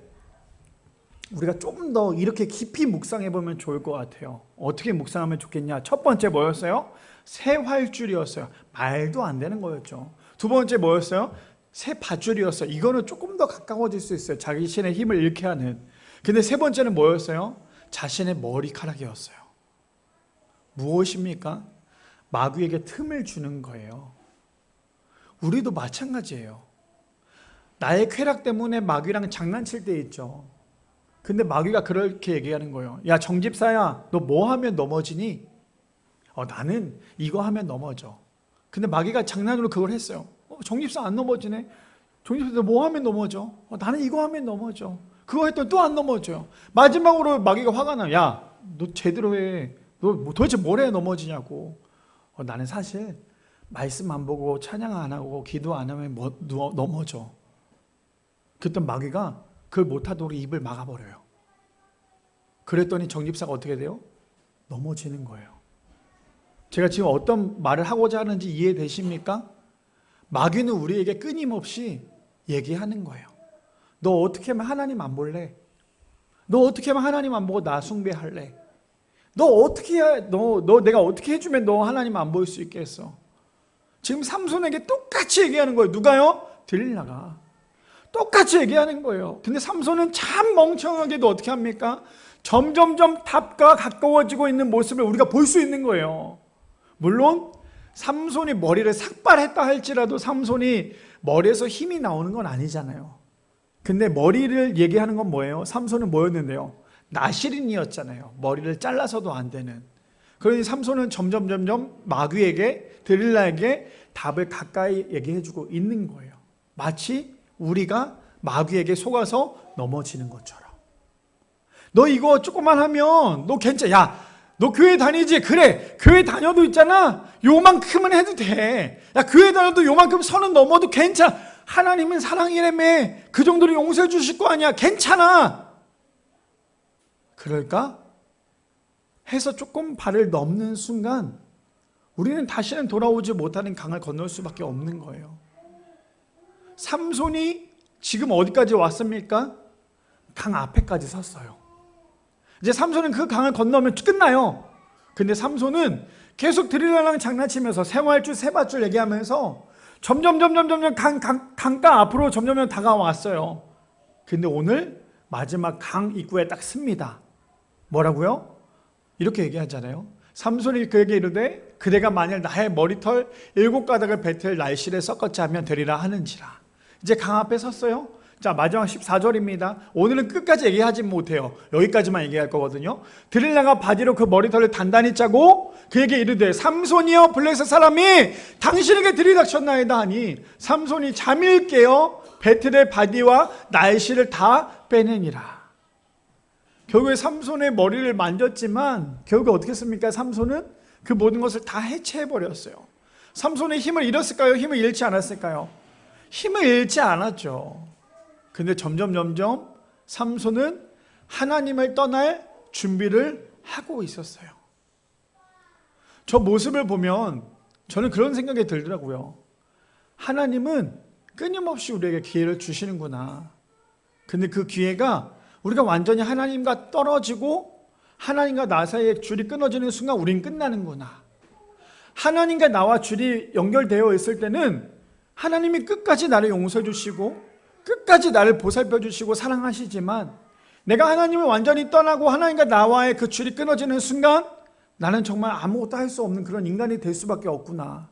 우리가 좀 더 이렇게 깊이 묵상해 보면 좋을 것 같아요. 어떻게 묵상하면 좋겠냐? 첫 번째 뭐였어요? 새 활줄이었어요. 말도 안 되는 거였죠. 두 번째 뭐였어요? 새 밧줄이었어요. 이거는 조금 더 가까워질 수 있어요. 자신의 힘을 잃게 하는. 근데 세 번째는 뭐였어요? 자신의 머리카락이었어요. 무엇입니까? 마귀에게 틈을 주는 거예요. 우리도 마찬가지예요. 나의 쾌락 때문에 마귀랑 장난칠 때 있죠. 근데 마귀가 그렇게 얘기하는 거예요. 야, 정집사야, 너 뭐 하면 넘어지니? 나는 이거 하면 넘어져. 근데 마귀가 장난으로 그걸 했어요. 정집사 안 넘어지네? 정집사 너 뭐 하면 넘어져? 나는 이거 하면 넘어져. 그거 했더니 또 안 넘어져요. 마지막으로 마귀가 화가 나요. 야, 너 제대로 해. 너 도대체 뭘 해야 넘어지냐고. 나는 사실 말씀 안 보고 찬양 안 하고 기도 안 하면 넘어져. 그랬더니 마귀가 그걸 못하도록 입을 막아버려요. 그랬더니 정집사가 어떻게 돼요? 넘어지는 거예요. 제가 지금 어떤 말을 하고자 하는지 이해되십니까? 마귀는 우리에게 끊임없이 얘기하는 거예요. 너 어떻게 하면 하나님 안 볼래? 너 어떻게 하면 하나님 안 보고 나 숭배할래? 너 어떻게 해야, 내가 어떻게 해주면 너 하나님 안 보일 수 있겠어? 지금 삼손에게 똑같이 얘기하는 거예요. 누가요? 들릴라가. 똑같이 얘기하는 거예요. 근데 삼손은 참 멍청하게도 어떻게 합니까? 점점점 답과 가까워지고 있는 모습을 우리가 볼 수 있는 거예요. 물론 삼손이 머리를 삭발했다 할지라도 삼손이 머리에서 힘이 나오는 건 아니잖아요. 근데 머리를 얘기하는 건 뭐예요? 삼손은 뭐였는데요? 나실인이었잖아요. 머리를 잘라서도 안 되는. 그러니 삼손은 점점 마귀에게, 들릴라에게 답을 가까이 얘기해주고 있는 거예요. 마치 우리가 마귀에게 속아서 넘어지는 것처럼. 너 이거 조금만 하면 너 괜찮아. 야, 너 교회 다니지? 그래, 교회 다녀도 있잖아. 요만큼은 해도 돼. 야, 교회 다녀도 요만큼 선은 넘어도 괜찮아. 하나님은 사랑이라며. 그 정도로 용서해 주실 거 아니야. 괜찮아. 그럴까? 해서 조금 발을 넘는 순간 우리는 다시는 돌아오지 못하는 강을 건널 수밖에 없는 거예요. 삼손이 지금 어디까지 왔습니까? 강 앞에까지 섰어요. 이제 삼손은 그 강을 건너면 끝나요. 근데 삼손은 계속 들릴라랑 장난치면서 세활줄, 세밧줄 얘기하면서 점점 강가 앞으로 점점 다가왔어요. 근데 오늘 마지막 강 입구에 딱 씁니다. 뭐라고요? 이렇게 얘기하잖아요. 삼손이 그에게 이르되 그대가 만일 나의 머리털 7가닥을 배틀 날실에 섞었지 하면 되리라 하는지라. 이제 강 앞에 섰어요. 자, 마지막 14절입니다. 오늘은 끝까지 얘기하지 못해요. 여기까지만 얘기할 거거든요. 들릴라가 바디로 그 머리털을 단단히 짜고 그에게 이르되 삼손이여 블레셋 사람이 당신에게 들이닥쳤나이다 하니 삼손이 잠일 깨어 배틀의 바디와 날실을 다 빼내니라. 결국에 삼손의 머리를 만졌지만 결국에 어떻게 했습니까? 삼손은 그 모든 것을 다 해체해버렸어요. 삼손의 힘을 잃었을까요? 힘을 잃지 않았을까요? 힘을 잃지 않았죠. 근데 점점 삼손은 하나님을 떠날 준비를 하고 있었어요. 저 모습을 보면 저는 그런 생각이 들더라고요. 하나님은 끊임없이 우리에게 기회를 주시는구나. 근데 그 기회가 우리가 완전히 하나님과 떨어지고 하나님과 나 사이에 줄이 끊어지는 순간 우린 끝나는구나. 하나님과 나와 줄이 연결되어 있을 때는 하나님이 끝까지 나를 용서해 주시고 끝까지 나를 보살펴 주시고 사랑하시지만 내가 하나님을 완전히 떠나고 하나님과 나와의 그 줄이 끊어지는 순간 나는 정말 아무것도 할 수 없는 그런 인간이 될 수밖에 없구나.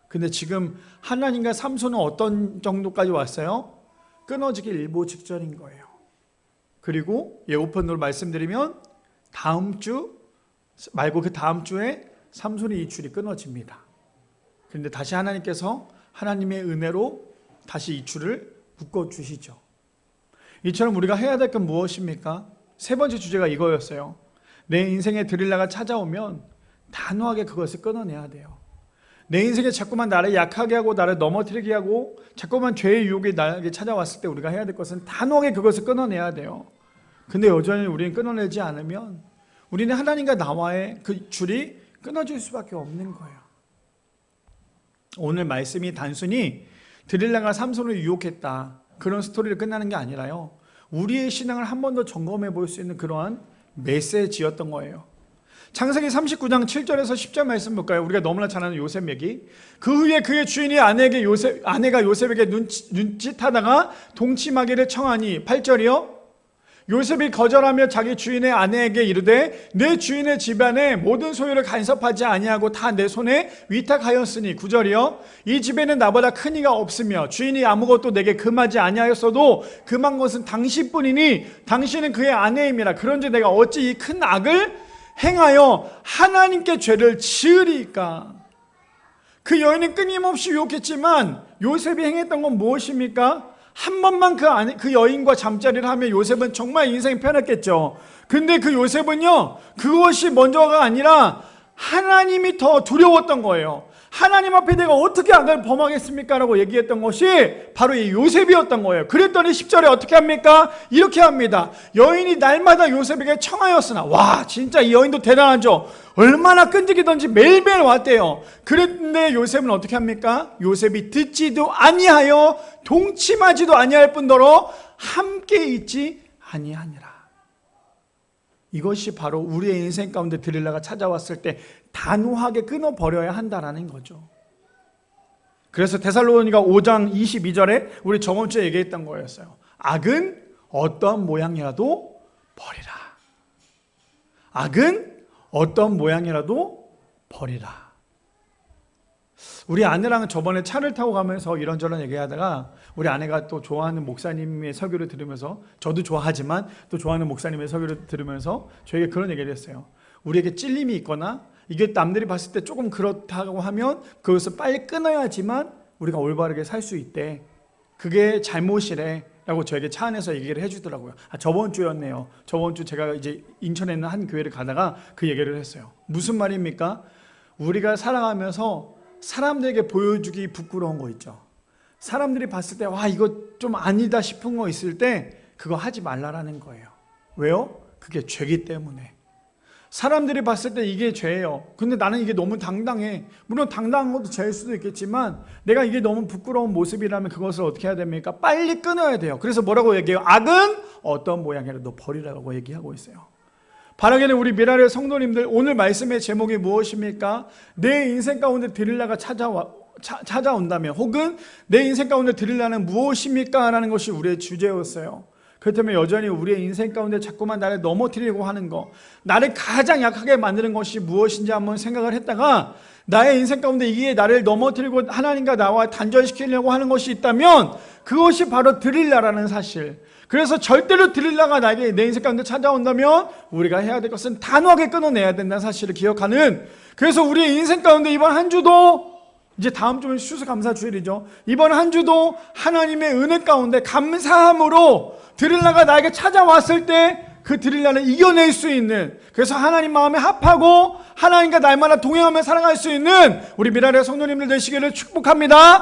근데 지금 하나님과 삼손은 어떤 정도까지 왔어요? 끊어지기 일보 직전인 거예요. 그리고 예고편으로 말씀드리면 다음 주 말고 그 다음 주에 삼손이 이 줄이 끊어집니다. 그런데 다시 하나님께서 하나님의 은혜로 다시 이 줄을 묶어주시죠. 이처럼 우리가 해야 될 건 무엇입니까? 세 번째 주제가 이거였어요. 내 인생에 드릴라가 찾아오면 단호하게 그것을 끊어내야 돼요. 내 인생에 자꾸만 나를 약하게 하고 나를 넘어뜨리게 하고 자꾸만 죄의 유혹이 나에게 찾아왔을 때 우리가 해야 될 것은 단호하게 그것을 끊어내야 돼요. 근데 여전히 우리는 끊어내지 않으면 우리는 하나님과 나와의 그 줄이 끊어질 수밖에 없는 거예요. 오늘 말씀이 단순히 드릴라가 삼손을 유혹했다, 그런 스토리를 끝나는 게 아니라요, 우리의 신앙을 한 번 더 점검해 볼 수 있는 그러한 메시지였던 거예요. 창세기 39장 7절에서 10절 말씀 볼까요? 우리가 너무나 잘 아는 요셉 얘기. 그 후에 그의 주인이 아내가 요셉에게 눈짓하다가 동침하기를 청하니, 8절이요, 요셉이 거절하며 자기 주인의 아내에게 이르되 내 주인의 집안의 모든 소유를 간섭하지 아니하고 다 내 손에 위탁하였으니, 9절이요, 이 집에는 나보다 큰 이가 없으며 주인이 아무것도 내게 금하지 아니하였어도 금한 것은 당신뿐이니 당신은 그의 아내임이라. 그런지 내가 어찌 이 큰 악을 행하여 하나님께 죄를 지으리까. 그 여인은 끊임없이 유혹했지만 요셉이 행했던 건 무엇입니까? 한 번만 그 여인과 잠자리를 하면 요셉은 정말 인생이 편했겠죠. 근데 그 요셉은요, 그것이 먼저가 아니라 하나님이 더 두려웠던 거예요. 하나님 앞에 내가 어떻게 악을 범하겠습니까? 라고 얘기했던 것이 바로 이 요셉이었던 거예요. 그랬더니 10절에 어떻게 합니까? 이렇게 합니다. 여인이 날마다 요셉에게 청하였으나, 와, 진짜 이 여인도 대단하죠. 얼마나 끈질기던지 매일매일 왔대요. 그런데 요셉은 어떻게 합니까? 요셉이 듣지도 아니하여 동침하지도 아니할 뿐더러 함께 있지 아니하니라. 이것이 바로 우리의 인생 가운데 드릴라가 찾아왔을 때 단호하게 끊어버려야 한다라는 거죠. 그래서 데살로니가 5장 22절에 우리 저번 주에 얘기했던 거였어요. 악은 어떤 모양이라도 버리라. 악은 어떤 모양이라도 버리라. 우리 아내랑은 저번에 차를 타고 가면서 이런저런 얘기하다가 우리 아내가 또 좋아하는 목사님의 설교를 들으면서, 저도 좋아하지만 또 좋아하는 목사님의 설교를 들으면서 저에게 그런 얘기를 했어요. 우리에게 찔림이 있거나 이게 남들이 봤을 때 조금 그렇다고 하면 그것을 빨리 끊어야지만 우리가 올바르게 살 수 있대. 그게 잘못이래 라고 저에게 차 안에서 얘기를 해주더라고요. 저번 주였네요. 저번 주 제가 이제 인천에 있는 한 교회를 가다가 그 얘기를 했어요. 무슨 말입니까? 우리가 살아가면서 사람들에게 보여주기 부끄러운 거 있죠. 사람들이 봤을 때 와, 이거 좀 아니다 싶은 거 있을 때 그거 하지 말라라는 거예요. 왜요? 그게 죄기 때문에. 사람들이 봤을 때 이게 죄예요. 근데 나는 이게 너무 당당해. 물론 당당한 것도 죄일 수도 있겠지만 내가 이게 너무 부끄러운 모습이라면 그것을 어떻게 해야 됩니까? 빨리 끊어야 돼요. 그래서 뭐라고 얘기해요? 악은 어떤 모양이라도 버리라고 얘기하고 있어요. 바라기는 우리 미라의 성도님들, 오늘 말씀의 제목이 무엇입니까? 내 인생 가운데 드릴라가 찾아온다면, 혹은 내 인생 가운데 드릴라는 무엇입니까? 라는 것이 우리의 주제였어요. 그렇다면 여전히 우리의 인생 가운데 자꾸만 나를 넘어뜨리려고 하는 것, 나를 가장 약하게 만드는 것이 무엇인지 한번 생각을 했다가, 나의 인생 가운데 이게 나를 넘어뜨리고 하나님과 나와 단절시키려고 하는 것이 있다면 그것이 바로 드릴라라는 사실. 그래서 절대로 드릴라가 나에게 내 인생 가운데 찾아온다면 우리가 해야 될 것은 단호하게 끊어내야 된다는 사실을 기억하는, 그래서 우리의 인생 가운데 이번 한 주도, 이제 다음 주면 추수감사 주일이죠. 이번 한 주도 하나님의 은혜 가운데 감사함으로 드릴라가 나에게 찾아왔을 때 그 드릴라를 이겨낼 수 있는, 그래서 하나님 마음에 합하고 하나님과 날마다 동행하며 살아갈 수 있는 우리 미라의 성도님들 되시기를 축복합니다.